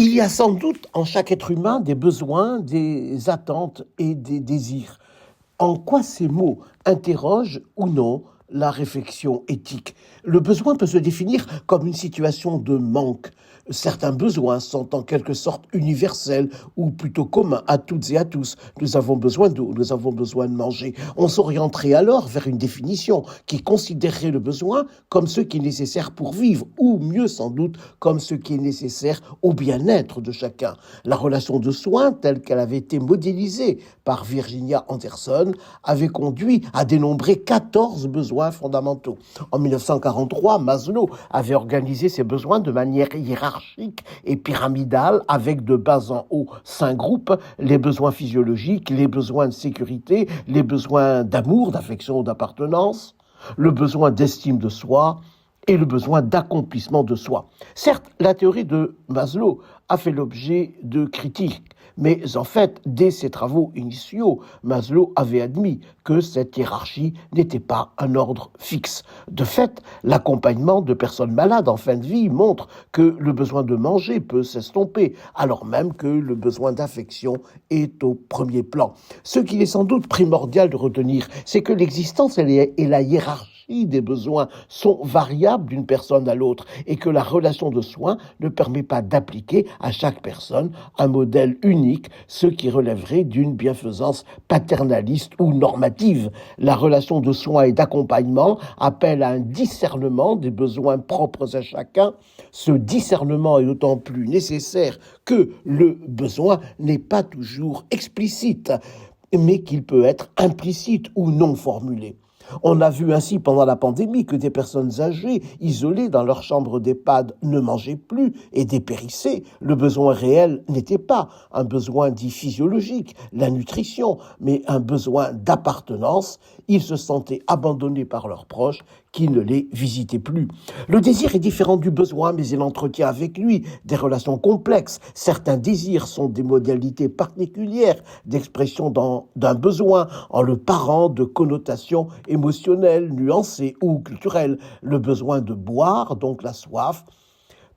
Il y a sans doute en chaque être humain des besoins, des attentes et des désirs. En quoi ces mots interrogent ou non la réflexion éthique? Le besoin peut se définir comme une situation de manque. Certains besoins sont en quelque sorte universels ou plutôt communs à toutes et à tous. Nous avons besoin d'eau, nous avons besoin de manger. On s'orienterait alors vers une définition qui considérerait le besoin comme ce qui est nécessaire pour vivre, ou mieux sans doute comme ce qui est nécessaire au bien-être de chacun. La relation de soins, telle qu'elle avait été modélisée par Virginia Anderson, avait conduit à dénombrer 14 besoins fondamentaux. En 1943, Maslow avait organisé ses besoins de manière hiérarchique et pyramidale, avec de bas en haut 5 groupes: les besoins physiologiques, les besoins de sécurité, les besoins d'amour, d'affection ou d'appartenance, le besoin d'estime de soi et le besoin d'accomplissement de soi. Certes, la théorie de Maslow a fait l'objet de critiques, mais en fait, dès ses travaux initiaux, Maslow avait admis que cette hiérarchie n'était pas un ordre fixe. De fait, l'accompagnement de personnes malades en fin de vie montre que le besoin de manger peut s'estomper, alors même que le besoin d'affection est au premier plan. Ce qu'il est sans doute primordial de retenir, c'est que l'existence et la hiérarchie des besoins sont variables d'une personne à l'autre et que la relation de soins ne permet pas d'appliquer à chaque personne un modèle unique, ce qui relèverait d'une bienfaisance paternaliste ou normative. La relation de soins et d'accompagnement appelle à un discernement des besoins propres à chacun. Ce discernement est d'autant plus nécessaire que le besoin n'est pas toujours explicite, mais qu'il peut être implicite ou non formulé. On a vu ainsi pendant la pandémie que des personnes âgées, isolées dans leur chambre d'EHPAD, ne mangeaient plus et dépérissaient. Le besoin réel n'était pas un besoin dit physiologique, la nutrition, mais un besoin d'appartenance. Ils se sentaient abandonnés par leurs proches qui ne les visitaient plus. Le désir est différent du besoin, mais il entretient avec lui des relations complexes. Certains désirs sont des modalités particulières d'expression d'un besoin, en le parant de connotations émotionnelles, nuancées ou culturelles. Le besoin de boire, donc la soif,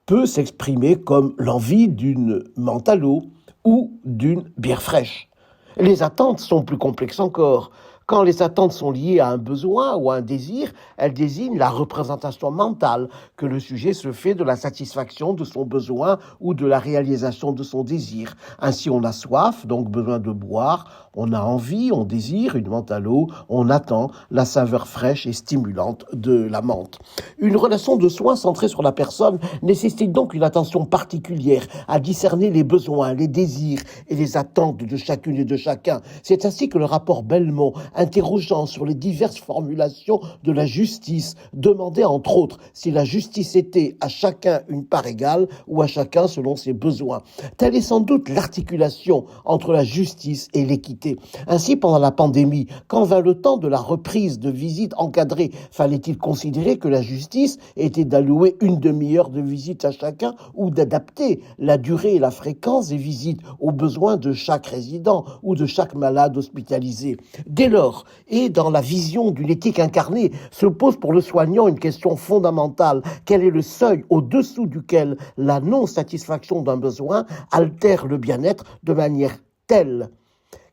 peut s'exprimer comme l'envie d'une menthe à l'eau ou d'une bière fraîche. Les attentes sont plus complexes encore. Quand les attentes sont liées à un besoin ou à un désir, elles désignent la représentation mentale que le sujet se fait de la satisfaction de son besoin ou de la réalisation de son désir. Ainsi, on a soif, donc besoin de boire, on a envie, on désire une menthe à l'eau, on attend la saveur fraîche et stimulante de la menthe. Une relation de soins centrée sur la personne nécessite donc une attention particulière à discerner les besoins, les désirs et les attentes de chacune et de chacun. C'est ainsi que le rapport Belmont, interrogeant sur les diverses formulations de la justice, demandait entre autres si la justice était à chacun une part égale ou à chacun selon ses besoins. Telle est sans doute l'articulation entre la justice et l'équité. Ainsi, pendant la pandémie, quand vint le temps de la reprise de visites encadrées, fallait-il considérer que la justice était d'allouer une demi-heure de visite à chacun ou d'adapter la durée et la fréquence des visites aux besoins de chaque résident ou de chaque malade hospitalisé? Dès lors, et dans la vision d'une éthique incarnée, se pose pour le soignant une question fondamentale. Quel est le seuil au-dessous duquel la non-satisfaction d'un besoin altère le bien-être de manière telle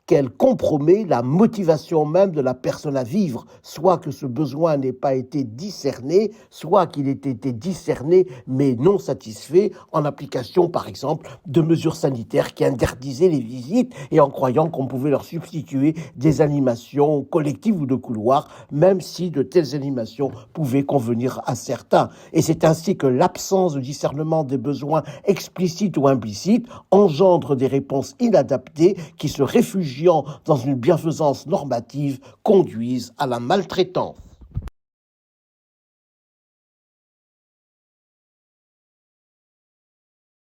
qu'elle compromet la motivation même de la personne à vivre, soit que ce besoin n'ait pas été discerné, soit qu'il ait été discerné mais non satisfait en application, par exemple, de mesures sanitaires qui interdisaient les visites et en croyant qu'on pouvait leur substituer des animations collectives ou de couloirs, même si de telles animations pouvaient convenir à certains. Et c'est ainsi que l'absence de discernement des besoins explicites ou implicites engendre des réponses inadaptées qui se réfugient dans une bienfaisance normative conduisent à la maltraitance.